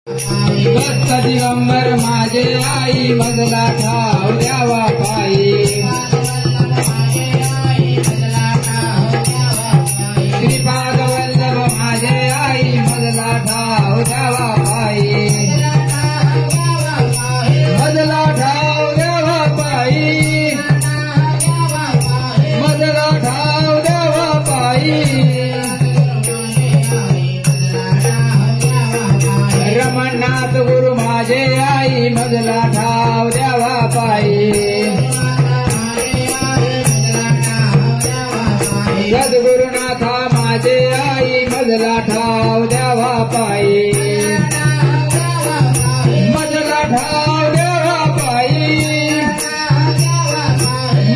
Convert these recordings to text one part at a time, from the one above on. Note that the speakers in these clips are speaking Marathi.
भक्त दिगंबर माझे आई मजला ठाव द्यावा पायी श्रीपाद वल्लभ माझे आई मजला ठाव द्यावा पायी मजला ठाव द्यावा पायी मजला ठाव द्यावा पायी रमणनाथ गुरु माझे आई मजला ठाव द्यावा पायी सद्गुरुनाथा माझे आई मजला ठाव द्यावा पायी मजला ठाव द्यावा पायी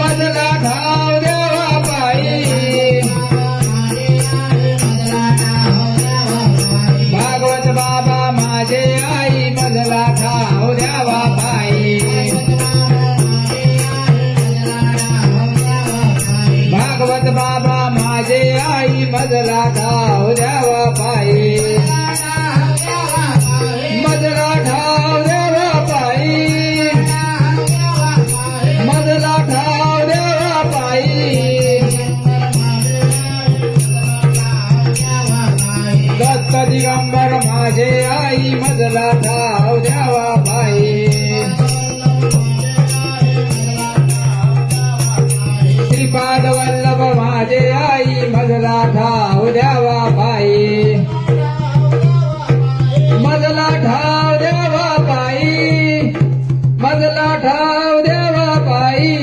मजला ठाव द्यावा पायी भागवत बाबा माझे आई मजला ठाव द्यावा पायी भागवत बाबा माझे आई मजला ठाव द्यावा पायी मजला ठाव द्यावा पायी मजला ठाव द्यावा पायी दत्त दिगंबर माझे आई मजला ठाव द्यावा पायी श्रीपाद वल्लभ माझे आई मजला ठाव द्यावा पायी मजला ठाव द्यावा पायी मजला ठाव द्यावा पायी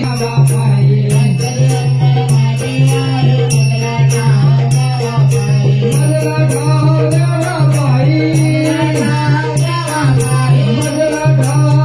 मजला ठाव द्यावा पायी मजला ठाव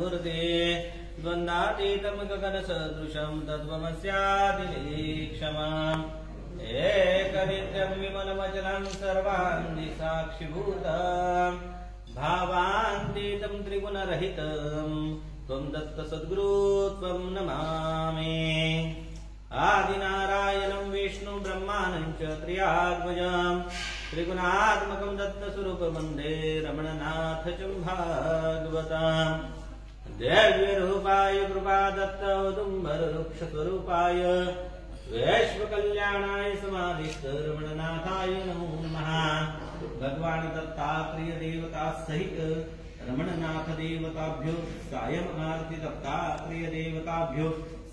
मूर्ते द्वन्द्वातीतं गगनसदृशं तत्त्वमस्यादिवीक्षमाम् एकनित्यं विमलमचलं सर्वान्ति साक्षिभूतं भावान्तीतं त्रिगुणरहितं त्वं दत्तसद्गुरु त्वं नमामि आदिनारायणं विष्णु ब्रह्माणं च त्र्यात्मजं त्रिगुणात्मकं दत्तस्वरूपं वन्दे रमणनाथ च भागवतम् दिव्यरूपाय कृपादत्त औदुम्बरवृक्षस्वरूपाय वैश्वकल्याणाय समाधिस्थ रमणनाथाय नमो नमः भगवान दत्तात्रेय देवता सहित रमणनाथ देवताभ्यो सायं आरती दत्तात्रेय देवताभ्यो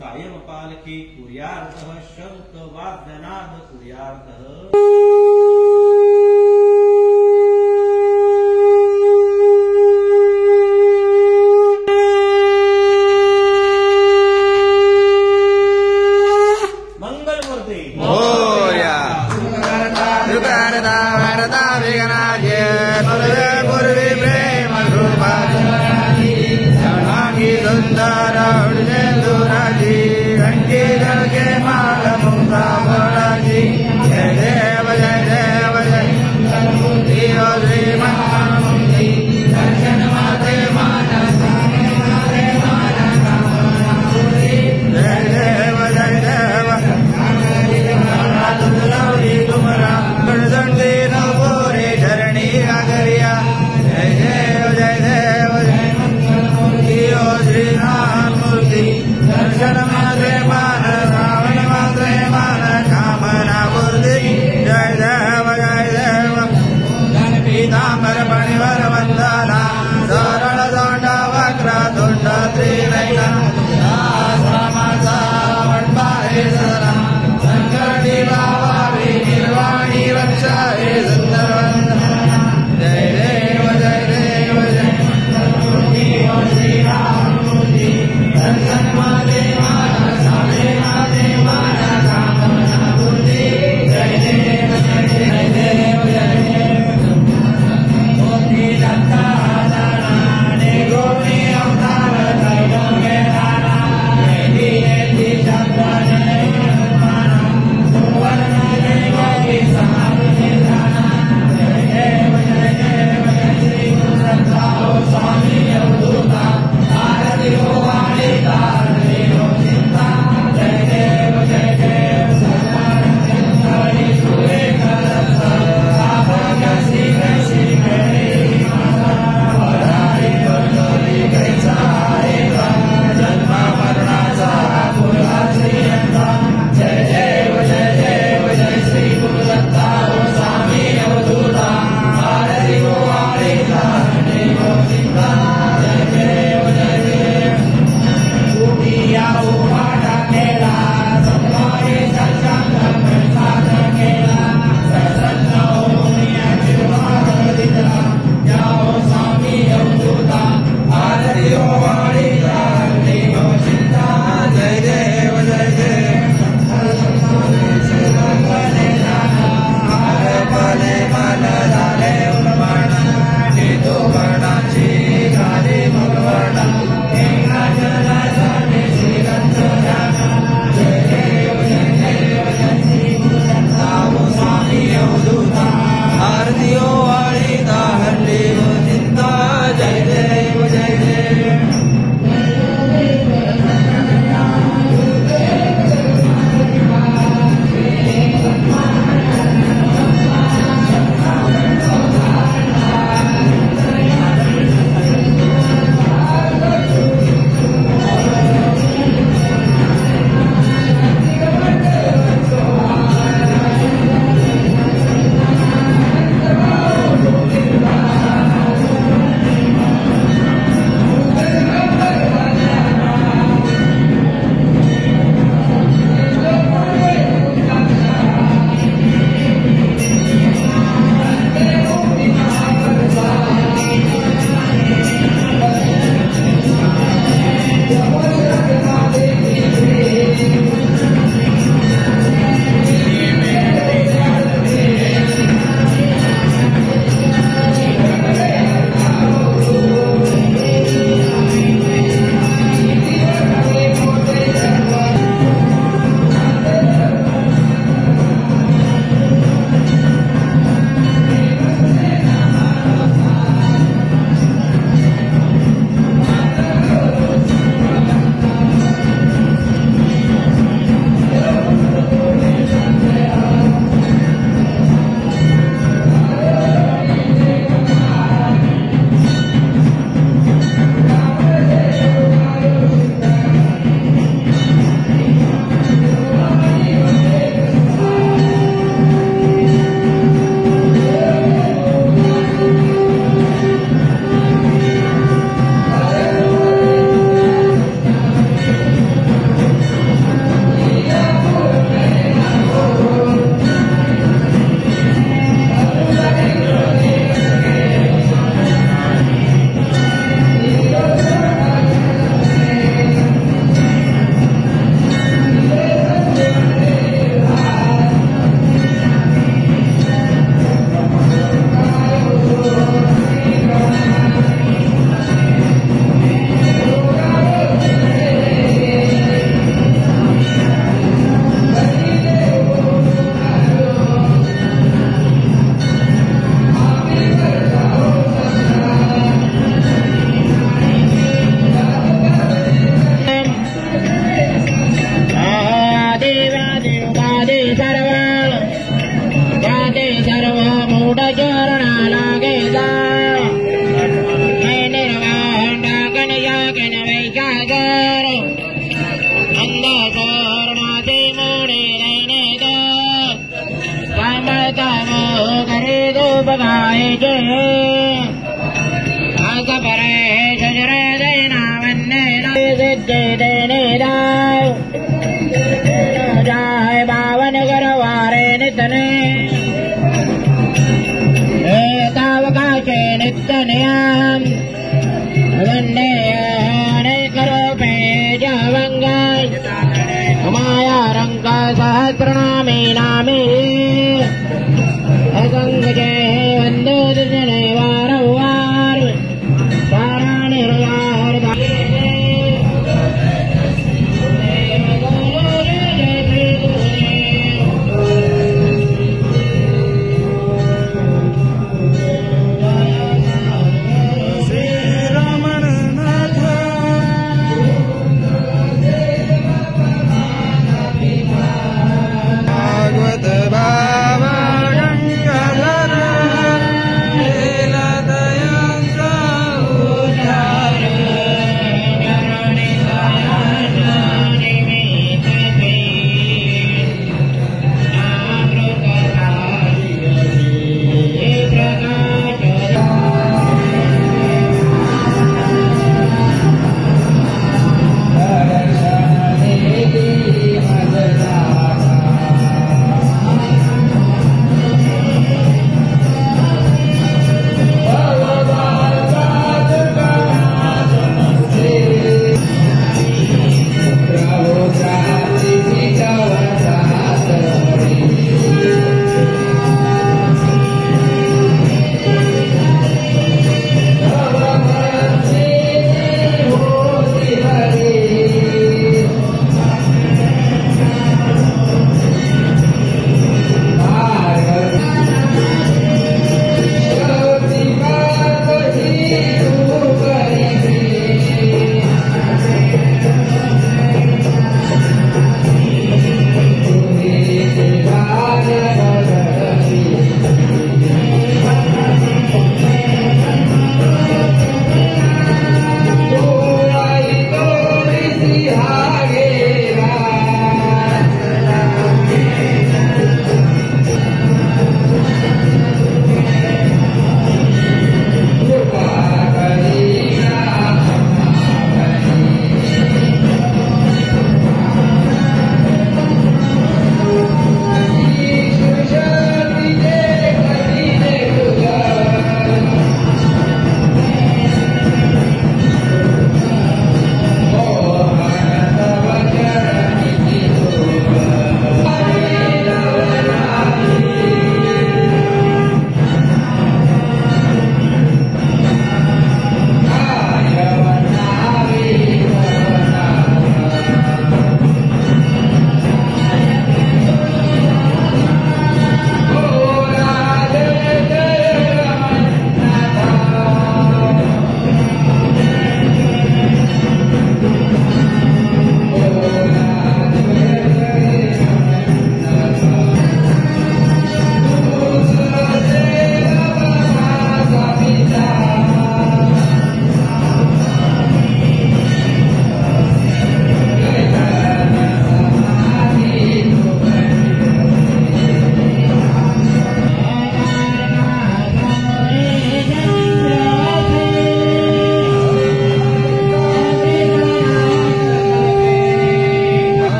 सायं पालकी कुर्यार्थः शंख वाद्यनाद कुर्यार्थः जय देव जय मंगल मूर्ति ओ श्री राम मूर्ति वैशागर अंधकारणाचे मोडे लैनेत कामतामो करे दो बघायचे असं परे शजरे दैना वन्ने सिद्धे देणे दाव जाय बावन गरवारे नितने तावकाचे नित्य नियम वन्ने करोपे जवंगाय माया रंग सहस्रनामे नामे असंगजे वंदो दर्शने वारंवार सारा निर्वार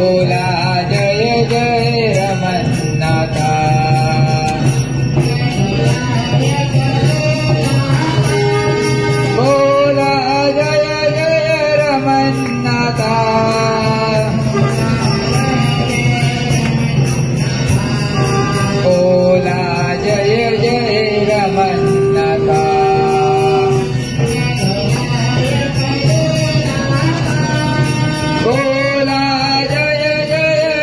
बोला जय जय रमन्नाथा बोला जय जय रमन्नाथा बोला जय जय रमन्नाथा बोला जय जय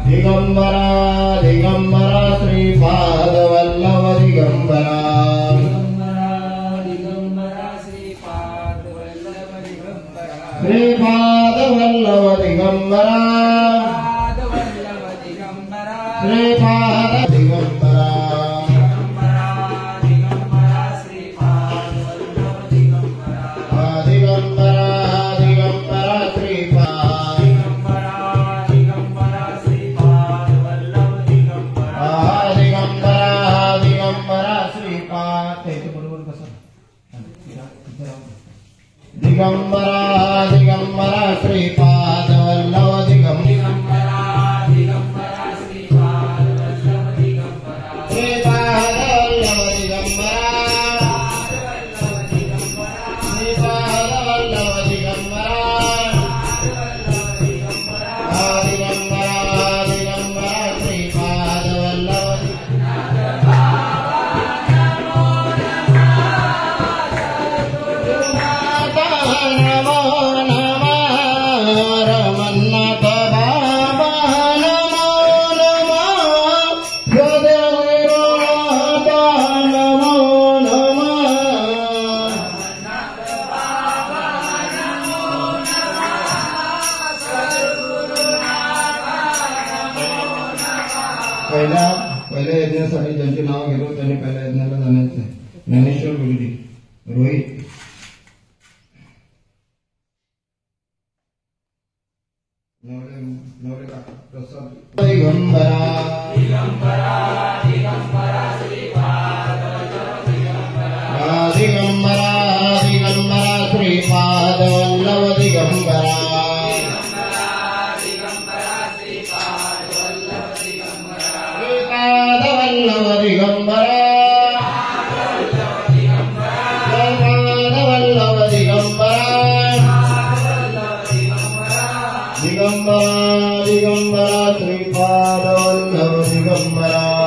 दिगंबरा दिगंबरा श्रीपाद वल्लभ दिगंबरा श्रीपाद वल्लभ दिगंबरा श्रीपाद दिगंबरा दिगंबरा दिगंबरा श्रीपाद वल्लभ दिगंबरा श्रीपाद वल्लभ पहिल्या यज्ञासाठी ज्यांचे नाव गेलो त्यांनी पहिल्या यज्ञाला जाण्याचे ज्ञानेश्वर गुरुजी रोहित दिगंबरा दिगंबरा दिगंबरा श्रीपाद दिगंबरा दिगंबरा श्रीपाद वल्लभ दिगंबरा दिगंबरा श्रीपाद वल्लभ दिगंबरा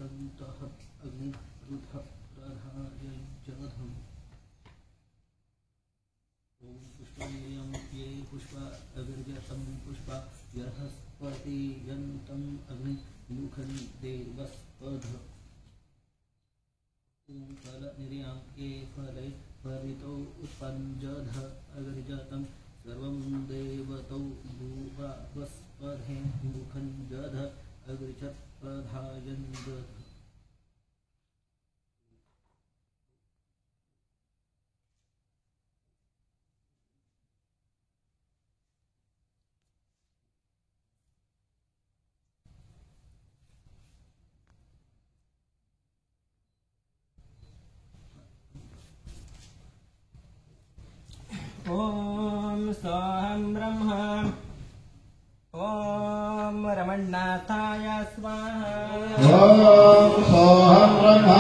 सन्तः अग्निरुद्ध प्रधाय जधम् ॐ पुष्पमेयं ये पुष्प अविर्यतं पुष्प यहस्पति यन्तम् अग्निमुखं देवस्पध ॐ फलनिर्याङ्के फले फलितो उत्पञ्जध अविर्यतं सर्वं देवतौ भूवस्पधे मुखं जध अविर्यत् प्रधायन् दध ॐ सोऽहं ब्रह्म ॐ रमणनाथाय स्वाहा ॐ सोऽहं ब्रह्म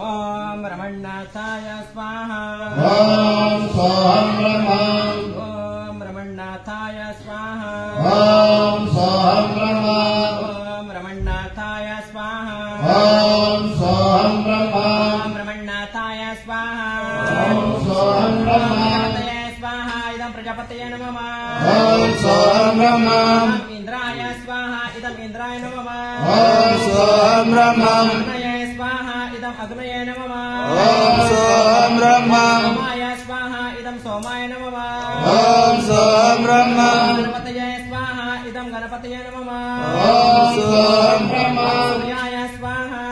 ॐ रमणनाथाय स्वाहा ॐ सोऽहं ब्रह्म ॐ रमणनाथाय स्वाहा ॐ सोऽहं ब्रह्म ॐ रमणनाथाय स्वाहा ॐ सोऽहं ब्रह्म ॐ रमणनाथाय स्वाहा ॐ सोऽहं ब्रह्म प्रजापतये नमः ॐ सोऽहं ब्रह्म इंद्राय स्वाहा इदम् इंद्राय नमः ॐ सोऽहं ब्रह्म अग्नये स्वाहा इदम् अग्नये नमः ॐ सोऽहं ब्रह्म सोमाय स्वाहा इदम् सोमाय नमः ॐ सोऽहं ब्रह्म गणपतये स्वाहा इदम् गणपतये नमः ॐ सोऽहं ब्रह्म सूर्याय स्वाहा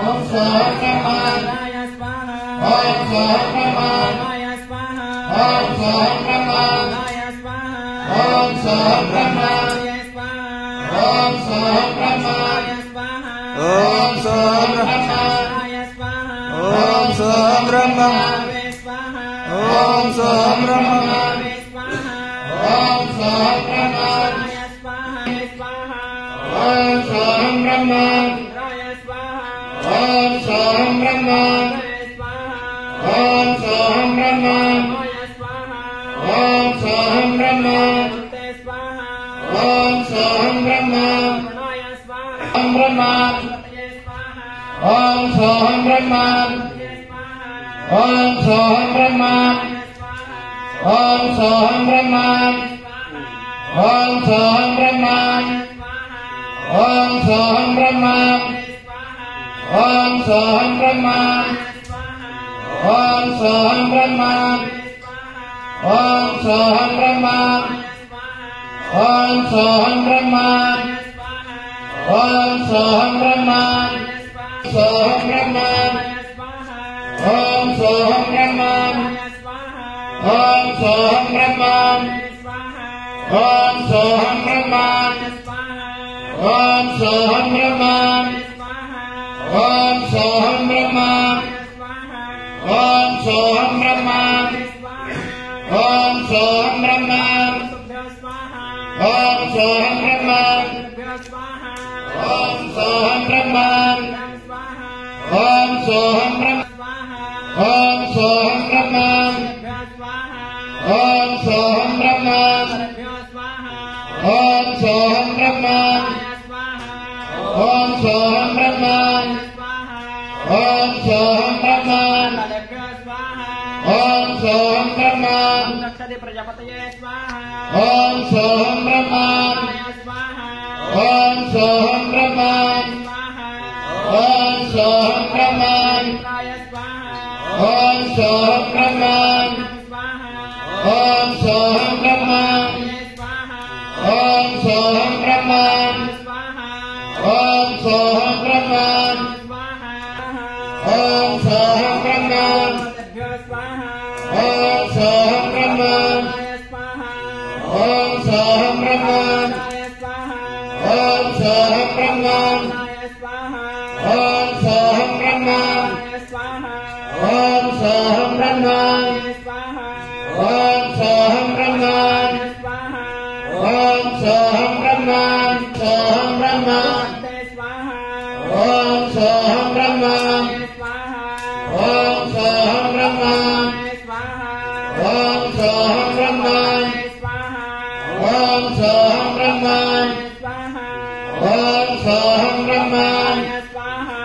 ॐ सोऽहं ब्रह्म इंद्राय स्वाहा ॐ सोऽहं ब्रह्म सोमाय स्वाहा ॐ सोऽहं ब्रह्म इंद्राय स्वाहा ॐ सोऽहं ब्रह्म सूर्याय स्वाहा ॐ सोऽहं ब्रह्म इंद्राय स्वाहा ॐ सोऽहं ब्रह्म इंद्राय स्वाहा ॐ सोऽहं ब्रह्म विष्णवे स्वाहा ॐ सोऽहं ब्रह्म विष्णवे स्वाहा ॐ सोऽहं ब्रह्म इंद्राय स्वाहा स्वाहा ॐ सोऽहं ब्रह्म इंद्राय स्वाहा ॐ सोऽहं ब्रह्म विष्णवे स्वाहा ॐ सोऽहं ब्रह्म सोमाय स्वाहा ॐ सोऽहं ब्रह्म मूर्ते स्वाहा ॐ सोऽहं ब्रह्म प्रणय स्वाहा ॐ ब्रह्म गणपतये स्वाहा ॐ सोऽहं ब्रह्म गणपतये स्वाहा ॐ सोऽहं ब्रह्म स्वाहा ॐ सोऽहं ब्रह्म स्वाहा ॐ सोऽहं ब्रह्म स्वाहा ॐ सोऽहं ब्रह्म स्वाहा ॐ सोऽहं ब्रह्म स्वाहा ॐ सोऽहं ब्रह्म ॐ सोऽहं ब्रह्म ॐ सोऽहं ब्रह्म ॐ सोऽहं ब्रह्म सोऽहं ब्रह्म ॐ सोऽहं ब्रह्म ॐ सोऽहं ब्रह्म ॐ सोऽहं ब्रह्म ॐ सोऽहं ब्रह्म ॐ सोऽहं ब्रह्म ॐ सोऽहं ब्रह्म ॐ सोऽहं ब्रह्म ॐ सोऽहं ब्रह्म ॐ सोऽहं ब्रह्म ॐ सोऽहं ब्रह्म ॐ सोऽहं ब्रह्म ॐ सोऽहं ब्रह्म ॐ सोऽहं ब्रह्म ॐ सोऽहं ब्रह्म ॐ सोऽहं ब्रह्म ॐ सोऽहं ब्रह्म प्रजापतये स्वाहा ॐ सोऽहं ब्रह्म स्वाहा ॐ सोऽहं ब्रह्म ॐ सोऽहं ब्रह्म इंद्राय स्वाहा ॐ सोऽहं ब्रह्म स्वाहा ॐ सोऽहं ब्रह्म स्वाहा ॐ सोऽहं ब्रह्म स्वाहा ॐ सोऽहं ब्रह्म स्वाहा ॐ सोऽहं ब्रह्म स्वाहा ॐ सोऽहं ब्रह्म स्वाहा ॐ सोऽहं ब्रह्म स्वाहा ॐ सोऽहं ब्रह्म स्वाहा ॐ सोऽहं ब्रह्म स्वाहा ॐ सोऽहं ब्रह्म स्वाहा ॐ सोऽहं ब्रह्म स्वाहा ॐ सोऽहं ब्रह्म सोऽहं ब्रह्म स्वाहा ॐ सोऽहं ब्रह्म स्वाहा ॐ सोऽहं ब्रह्म स्वाहा ॐ सोऽहं ब्रह्म स्वाहा ॐ सोऽहं ब्रह्म स्वाहा ॐ सोऽहं ब्रह्म स्वाहा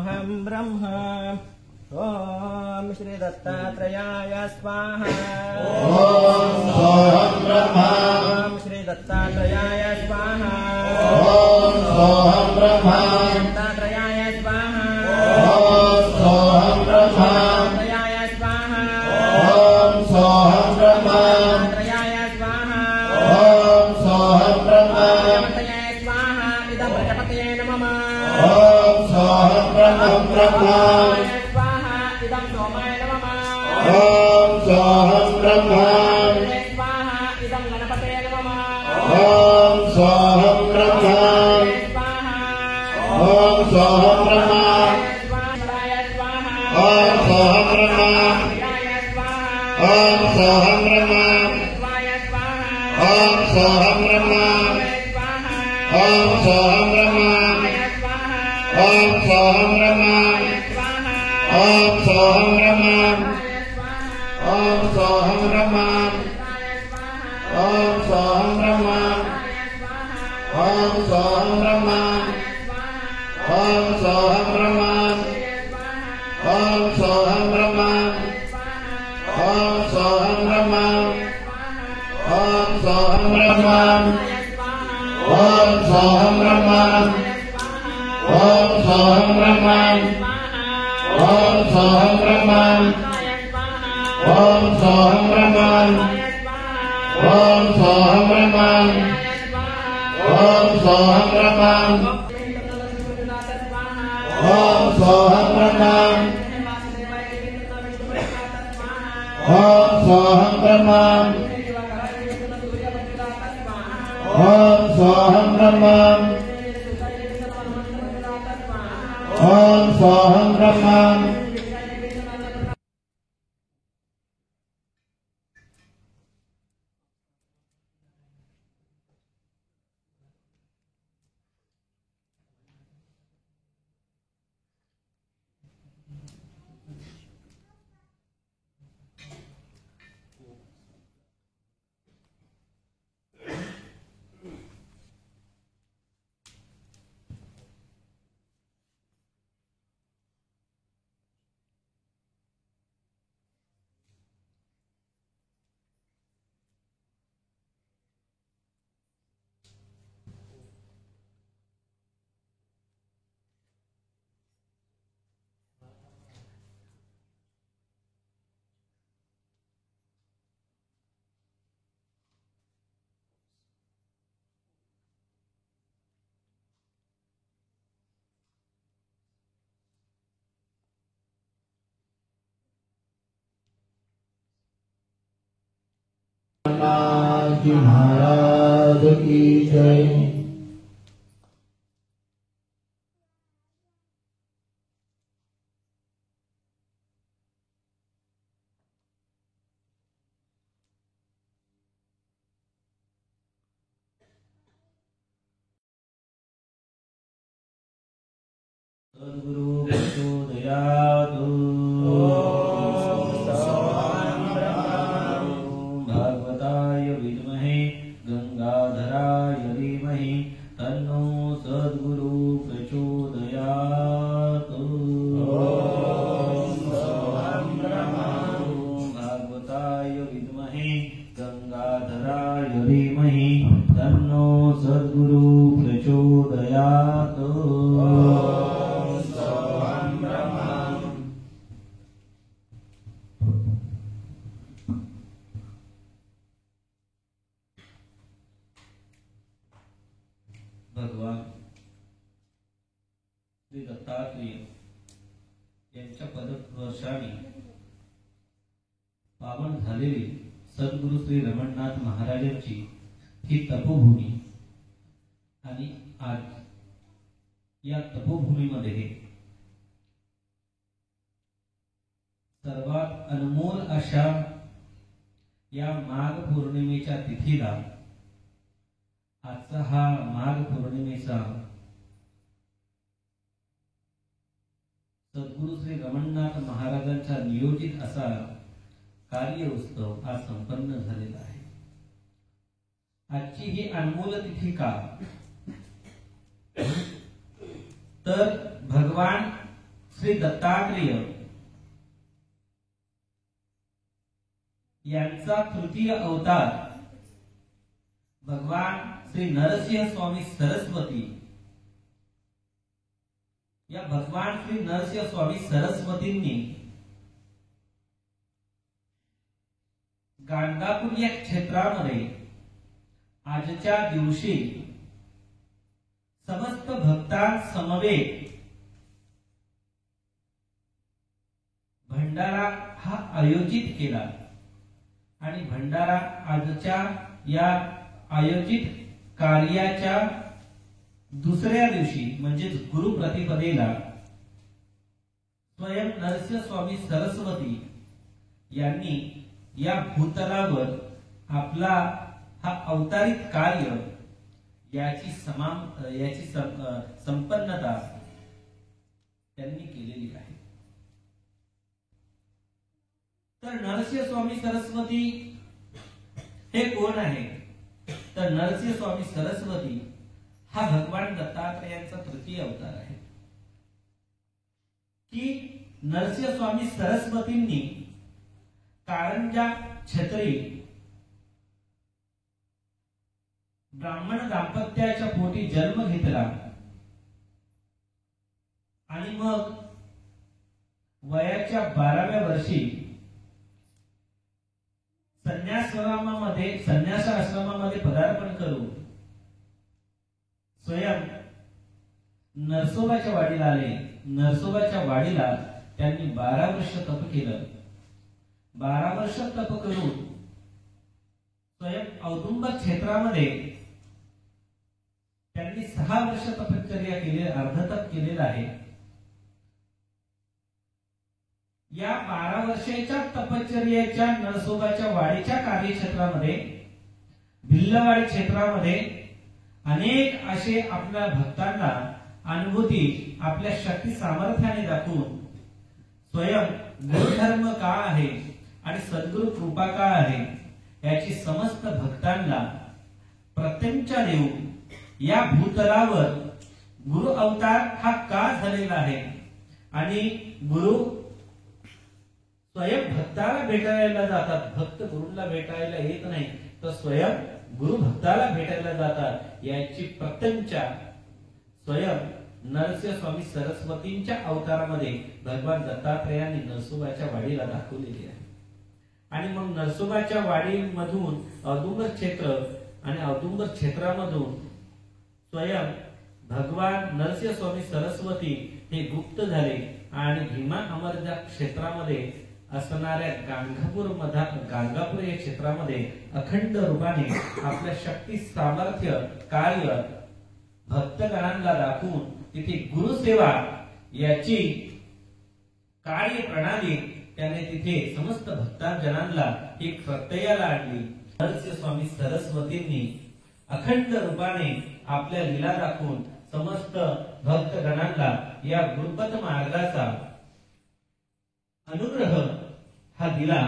सोऽहं ब्रह्म ॐ श्री दत्तात्रेयाय स्वाहा ॐ सोऽहं ब्रह्म ॐ श्री दत्तात्रेयाय स्वाहा ॐ सोऽहं ब्रह्म दत्तात्रेयाय स्वाहा ॐ सोऽहं ब्रह्म दत्तात्रेयाय स्वाहा ॐ सोऽहं ब्रह्म दत्तात्रेयाय स्वाहा ॐ सोऽहं ब्रह्म प्रजापतये स्वाहा इदं प्रजापतये नमः ॐ सोऽहं ब्रह्म स्वाहा इदं सोमाय नमः ॐ सोऽहं ब्रह्म स्वाहा इदं गणपतये नमः ॐ सोऽहं ब्रह्म स्वाहा ॐ सोऽहं ब्रह्म स्वाहाय स्वाहा ॐ सोऽहं ब्रह्म स्वाहाय स्वाहा ॐ सोऽहं ब्रह्म स्वाहाय स्वाहा ॐ सोऽहं ब्रह्म स्वाहा ॐ सोऽहं ब्रह्म स्वाहा ॐ सोऽहं ब्रह्म स्वाहा ॐ सोऽहं ब्रह्म स्वाहा ॐ सोऽहं ब्रह्म ॐ सोऽहं ब्रह्म ॐ सोऽहं ब्रह्म ॐ सोऽहं ब्रह्म ॐ सोऽहं ब्रह्म ॐ सोऽहं ब्रह्म ॐ सोऽहं ब्रह्म ॐ सोऽहं ब्रह्म ॐ सोऽहं ब्रह्म ॐ सोऽहं ब्रह्म ॐ सोऽहं ब्रह्म ॐ सोऽहं ब्रह्म ॐ सोऽहं ब्रह्म ॐ सोऽहं ब्रह्म ॐ सोऽहं ब्रह्म ॐ सोऽहं ब्रह्म ॐ सोऽहं ब्रह्म जी महाराज की जय। सद्गुरु प्रचोदयातु भागवताय विद्महे गंगाधराय धीमहि तन्नो सद्गुरु प्रचोदयातु भागवताय विद्महे गंगाधराय धीमहि तन्नो सद्गुरु प्रचोदयातु भगवान श्री दत्तात्रेय यांच्या पदस्पर्शाने पावन झालेली सद्गुरु श्री रमणनाथ महाराजांची ही तपोभूमी आणि आज या तपोभूमीमध्ये सर्वात अनमोल अशा या माघ पौर्णिमेच्या तिथीला आजचा हा माघ पौर्णिमेचा सद्गुरु श्री रमणनाथ महाराजांचा नियोजित असा कार्य उत्सव आज संपन्न झालेला आहे। आजची ही अनमोल तिथी का तर भगवान श्री दत्तात्रेय यांचा तृतीय अवतार भगवान श्री नरसिंह स्वामी सरस्वती, या भगवान श्री नरसिंह स्वामी सरस्वतींनी गाणगापूर या क्षेत्रामध्ये आजच्या दिवशी समस्त भक्तांसमवेत भंडारा हा आयोजित केला आणि भंडारा आजच्या या आयोजित कार्याच्या दुसऱ्या दिवशी म्हणजेच गुरुप्रतिपदेला स्वयं नरसिंह स्वामी सरस्वती यांनी या भूतलावर आपला हा अवतारित कार्य याची संपन्नता त्यांनी केलेली आहे। तर नरसिंह स्वामी सरस्वती हे कोण आहे? तर नरसिंह स्वामी सरस्वती हा भगवान दत्तात्रेयांचा तृतीय अवतार आहे। की नरसिंह स्वामी सरस्वतींनी कारंजा छत्री ब्राह्मण दाम्पत्याच्या पोटी जन्म घेतला आणि मग वयाच्या 12व्या वर्षी संन्यास आश्रमामध्ये पदार्पण करून स्वयं नरसोबाच्या वाडीला आले। नरसोबाच्या वाडीला त्यांनी 12 वर्ष तप केलं। 12 वर्ष तप करून स्वयं औदुंबर क्षेत्रामध्ये त्यांनी 6 वर्ष तपश्चर्या केली, अर्धतप केलेलं आहे। या 12 वर्षाच्या तपश्चर्याच्या नरसोबाच्या वाडीच्या कार्यक्षेत्रामध्ये भिल्लवाडी क्षेत्रामध्ये अनेक असे आपल्या भक्तांना अनुभूती आपल्या शक्ती सामर्थ्याने दाखवून स्वयं गुरुधर्म का आहे आणि सद्गुरु कृपा का आहे याची समस्त भक्तांना प्रत्यंचा देऊन या भूतलावर गुरु अवतार हा का झालेला आहे आणि गुरु स्वयं भक्ताला भेटायला जातात। भक्त गुरुला भेटायला येत नाही तर स्वयं गुरु भक्ताला भेटायला जातात याची प्रत्यंचा स्वयं नरसिंह स्वामी सरस्वतींच्या अवतारामध्ये भगवान दत्तात्रेयांनी नरसोबाच्या वाडीला दाखवलेली आहे। आणि मग नरसोबाच्या वाडीमधून औदुंबर क्षेत्र आणि औदुंबर क्षेत्रामधून स्वयं भगवान नरसिंह स्वामी सरस्वती हे गुप्त झाले आणि भीमा अमरजा क्षेत्रामध्ये असणाऱ्या गाणगापूर या क्षेत्रामध्ये अखंड रूपाने आपल्या शक्ती सामर्थ्य कार्य भक्तगणांना दाखवून तिथे गुरुसेवा याची कार्य प्रणाली त्याने तिथे समस्त भक्तजनांना एक प्रत्ययाला आणली। नरसिंह स्वामी सरस्वतींनी अखंड रूपाने आपल्या लीला दाखवून समस्त भक्तगणांना या गुरुपथ मार्गाचा अनुग्रह हा दिला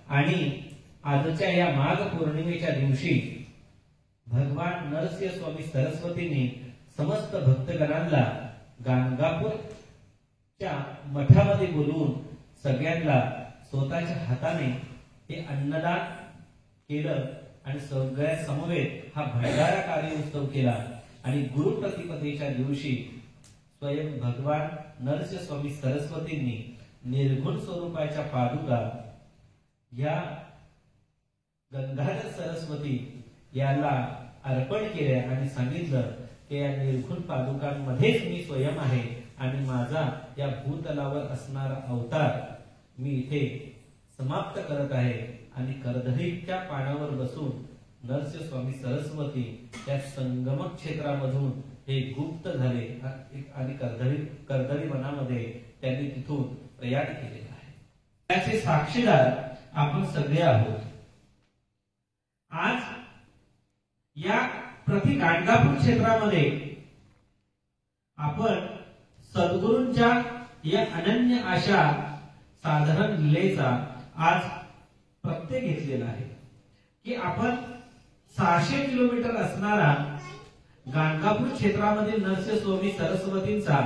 आणि आजच्या या माघ पौर्णिमेच्या दिवशी भगवान नरसिंह स्वामी सरस्वतींनी समस्त भक्तगणांना गाणगापूरच्या मठामध्ये बोलवून सगळ्यांना स्वतःच्या हाताने हे अन्नदान केलं आणि सगळ्या समवेत हा भंडारा कार्य उत्सव केला आणि गुरुप्रतिपदेच्या दिवशी स्वयं भगवान नरसिंह स्वामी सरस्वतींनी निर्गुण स्वरूपाच्या पादुका या गंगाधर सरस्वती याला अर्पण केल्या आणि सांगितलं की या निर्गुण पादुकांमध्येच मी स्वयं आहे आणि माझा या भूतलावर असणारा अवतार मी इथे समाप्त करत आहे। आणि कर्दळीच्या पानावर बसून नरसिंह स्वामी सरस्वती त्या संगम क्षेत्रामधून हे गुप्त झाले आणि कर्दळी वनामध्ये त्यांनी तिथून प्रयाण केलेला आहे। त्याचे साक्षीदार आपण सगळे आहोत। आज या प्रति गाणगापूर क्षेत्रामध्ये आपण सद्गुरूंच्या या अनन्य अशा साधारण लीलेचा आज प्रत्यय घेतलेला आहे की आपण 600 किलोमीटर असणारा गाणगापूर क्षेत्रामध्ये नरसिंह स्वामी सरस्वतींचा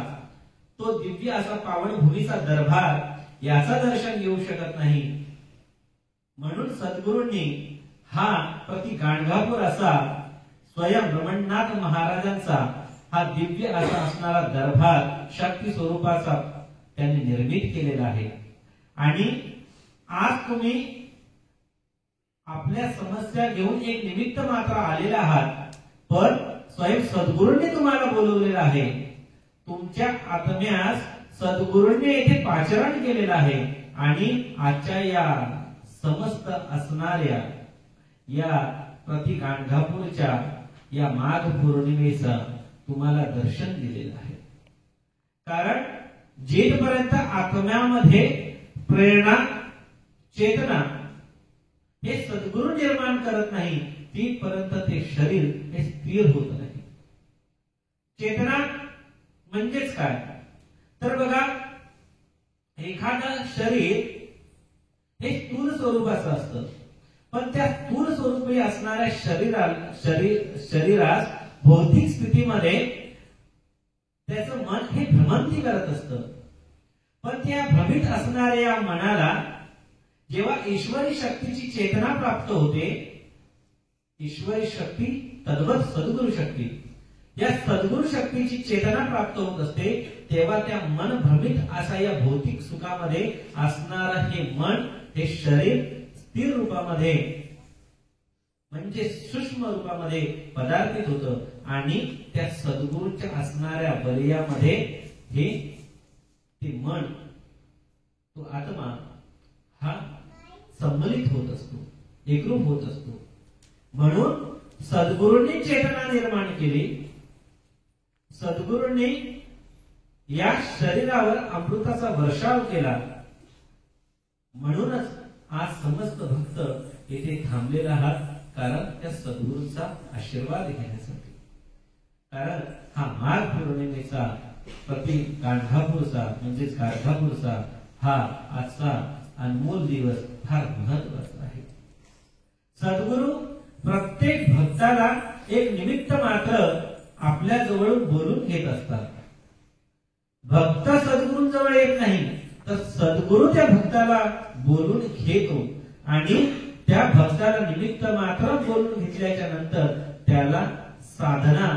तो दिव्य असा पावनभूमीचा दरबार याचा दर्शन घेऊ शकत नाही. म्हणून सद्गुरूंनी हा प्रति गाणगापूर असा स्वयं रमणनाथ महाराजांचा हा दिव्य असा असणारा दरबार शक्ती स्वरूपाचा त्यांनी निर्मित केलेला आहे. आणि आज तुम्ही आपल्या समस्या घेऊन एक निमित्त मात्र आलेला आहात, पण स्वयं सद्गुरूंनी तुम्हाला बोलवलेलं आहे. तुमच्या आत्म्यास सद्गुरूंनी येथे पाचारण केलेलं आहे आणि आजच्या या समस्त असणाऱ्या या प्रति गाणगापूरच्या या माघ पौर्णिमेचं तुम्हाला दर्शन दिलेलं आहे. कारण जिथपर्यंत आत्म्यामध्ये प्रेरणा चेतना हे सद्गुरू निर्माण करत नाही तिथपर्यंत ते शरीर हे स्थिर होत नाही. चेतना म्हणजेच काय तर बघा, एखादं शरीर हे स्थूल स्वरूपाचं असतं, पण त्या स्थूल स्वरूपी असणाऱ्या शरीरास भौतिक स्थितीमध्ये त्याचं मन हे भ्रमंती करत असतं. पण त्या भ्रमित असणाऱ्या मनाला जेव्हा ईश्वरी शक्तीची चेतना प्राप्त होते, ईश्वरी शक्ती तद्वत सद्गुरु शक्ती, या सद्गुरु शक्तीची चेतना प्राप्त होत असते, तेव्हा त्या मन भ्रमित असा या भौतिक सुखामध्ये असणारा हे मन हे शरीर स्थिर रूपामध्ये म्हणजे सूक्ष्म रूपामध्ये पदार्थित होतं आणि त्या सद्गुरूच्या असणाऱ्या बलियामध्ये हे ते मन तो आत्मा हा सम्मिलित होत असतो, एकरूप होत असतो. म्हणून सद्गुरूंनी चेतना निर्माण केली, सद्गुरूंनी या शरीरावर अमृताचा वर्षाव केला. म्हणूनच आज समस्त भक्त येथे थांबलेले आहात, कारण त्या सद्गुरूंचा आशीर्वाद घेण्यासाठी. कारण हा माघ पौर्णिमेचा प्रति गाणगापूरचा म्हणजेच गाणगापूरचा हा आजचा अनमोल दिवस फार महत्वाचा आहे. सद्गुरू प्रत्येक भक्ताला एक निमित्त मात्र आपल्या जवळून बोलून घेत असतात. भक्त सद्गुरूंजवळ येत नाही, तर सद्गुरू त्या भक्ताला बोलून घेतो आणि त्या भक्ताला निमित्त मात्र बोलून घेतल्याच्या नंतर त्याला साधना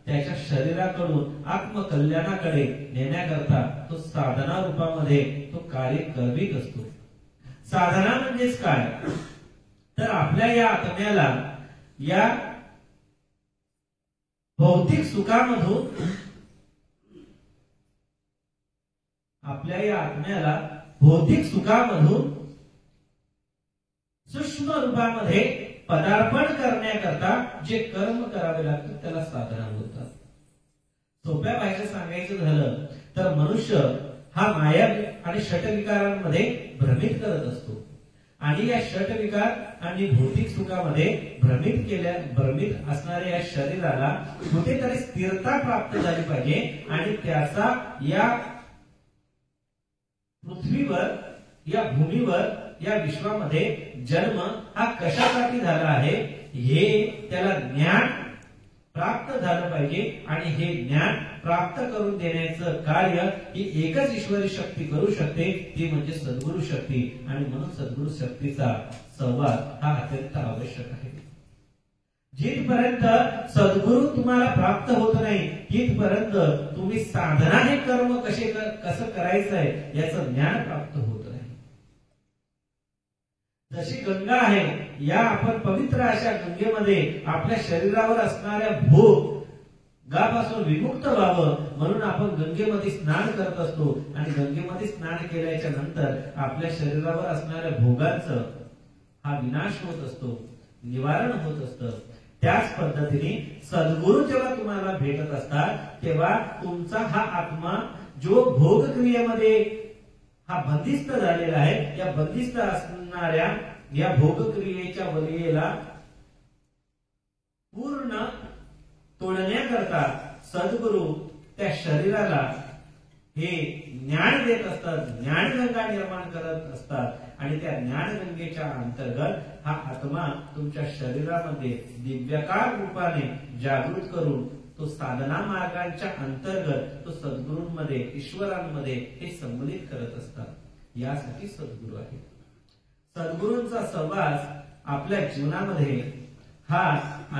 त्याच्या शरीराकडून आत्मकल्याणाकडे नेण्याकरता तो साधना रूपामध्ये तो कार्य करवीत असतो. साधना म्हणजेच काय तर आपल्या या आत्म्याला या भौतिक सुखामधून आपल्या या आत्म्याला भौतिक सुखामधून सूक्ष्म रूपामध्ये पदार्पण करण्याकरता जे कर्म करावे लागतात त्याला साधना बोलतात. सोप्या भाषेत सांगायचं झालं तर मनुष्य हा माया आणि षटविकारांमध्ये भ्रमित करत असतो आणि या षटविकार आणि भौतिक सुखामध्ये भ्रमित असणाऱ्या या शरीराला कुठेतरी स्थिरता प्राप्त झाली पाहिजे आणि त्याचा या पृथ्वीवर या भूमीवर या विश्वामध्ये जन्म हा कशासाठी झाला आहे हे त्याला ज्ञान प्राप्त झालं पाहिजे. आणि हे ज्ञान प्राप्त करून देण्याचं कार्य ही एकच ईश्वरी शक्ती करू शकते, ती म्हणजे सद्गुरू शक्ती. आणि म्हणून सद्गुरू शक्तीचा संवाद हा अत्यंत आवश्यक आहे. जिथपर्यंत सद्गुरू तुम्हाला प्राप्त होत नाही तिथपर्यंत तुम्ही साधना हे कर्म कसं करायचं आहे याचं ज्ञान प्राप्त होत नाही. जशी गंगा आहे, या आपण पवित्र अशा गंगेमध्ये आपल्या शरीरावर असणाऱ्या भोगापासून विमुक्त व्हावं म्हणून आपण गंगेमध्ये स्नान करत असतो आणि गंगेमध्ये स्नान केल्याच्या नंतर आपल्या शरीरावर असणाऱ्या भोगांचं हा विनाश होत असतो, निवारण होत असतं. त्याच पद्धतीने सद्गुरू जेव्हा तुम्हाला भेटत असतात तेव्हा तुमचा हा आत्मा जो भोग क्रियेमध्ये हा बंदिस्त झालेला आहे, या बंदिस्त असणाऱ्या या भोग क्रियेच्या वलयेला पूर्ण तोडण्याकरता सद्गुरू त्या शरीराला हे ज्ञान देत असतात, ज्ञानगंगा निर्माण करत असतात. आणि त्या ज्ञानगंगेच्या अंतर्गत हा आत्मा तुमच्या शरीरामध्ये दिव्यकार रूपाने जागृत करून तो साधना मार्गांच्या अंतर्गत तो सद्गुरूंमध्ये ईश्वरांमध्ये हे सम्मिलित करत असतात। यासाठी सद्गुरू आहेत। सद्गुरूंचा सहवास आपल्या जीवनामध्ये हा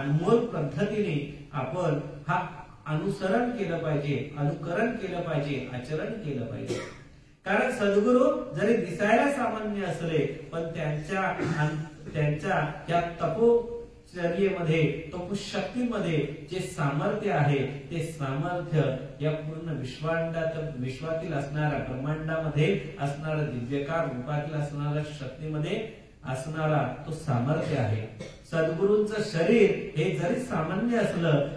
अनमोल पद्धतीने आपण हा अनुसरण केलं पाहिजे, अनुकरण केलं पाहिजे, आचरण केलं पाहिजे। कारण सद्गुरू जरी दिसायला सामान्य असले पण त्यांच्या या तपोचर्येमध्ये तपशक्तीमध्ये जे सामर्थ्य आहे ते सामर्थ्य या पूर्ण विश्वातील असणाऱ्या ब्रह्मांडामध्ये असणाऱ्या दिव्यकार रूपातील असणाऱ्या शक्तीमध्ये असणारा तो सामर्थ्य आहे। सद्गुरूंचं शरीर हे जरी सामान्य असलं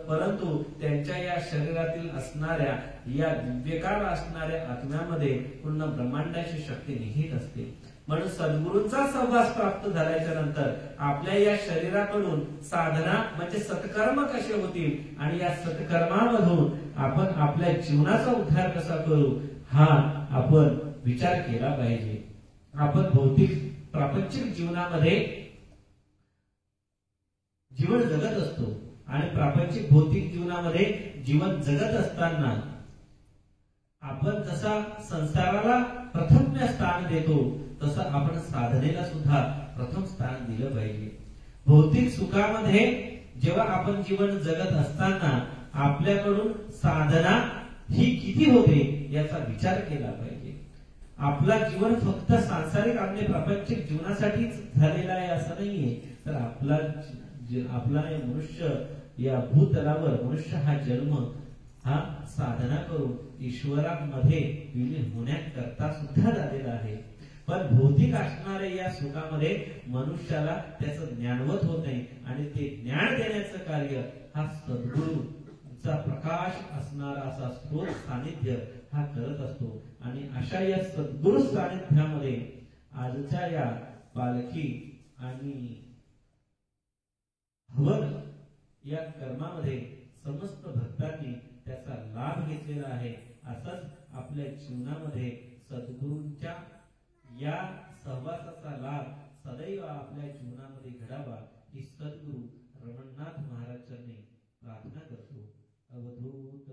परंतु त्यांच्या या शरीरातील असणाऱ्या या दिव्यकार असणाऱ्या आत्म्यामध्ये पूर्ण ब्रह्मांडाची शक्ती निहित असते। म्हणून सद्गुरूंचा सहवास प्राप्त झाल्याच्या नंतर आपल्या या शरीराकडून साधना म्हणजे सत्कर्म कसे होतील आणि या सत्कर्मामधून आपण आपल्या जीवनाचा उद्धार कसा करू हा आपण विचार केला पाहिजे। आपण भौतिक प्रापंचिक जीवनामध्ये जीवन जगत असतो आणि प्रापंचिक भौतिक जीवनामध्ये जीवन जगत असताना आपण जसा संसाराला प्रथम स्थान देतो तसं आपण साधनेला सुद्धा प्रथम स्थान दिलं पाहिजे। भौतिक सुखामध्ये जेव्हा आपण जीवन जगत असताना आपल्याकडून साधना ही किती होते याचा विचार केला पाहिजे। आपला जीवन फक्त सांसारिक आणि प्रापंचिक जीवनासाठीच झालेला आहे असं नाहीये, तर आपला मनुष्य या भूतलावर मनुष्य हा जन्म हा साधना करून ईश्वरामध्ये विलीन होण्याकरता सुद्धा झालेला आहे। पण भौतिक असणाऱ्या या सुखामध्ये मनुष्याला त्याचं ज्ञानवत होत नाही आणि ते ज्ञान देण्याचं कार्य हा सद्गुरूचा प्रकाश असणारा असा स्रोत सानिध्य हा करत असतो। आणि अशा या सद्गुरु सानिध्यामध्ये आजच्या या पालखी आणि हवन या कर्मामध्ये समस्त भक्तांनी त्याचा लाभ घेतलेला आहे। असंच आपल्या जीवनामध्ये सद्गुरूंच्या या सहवासाचा लाभ सदैव आपल्या जीवनामध्ये घडावा ही सद्गुरू रमणनाथ महाराजांनी प्रार्थना करतो। अवधूत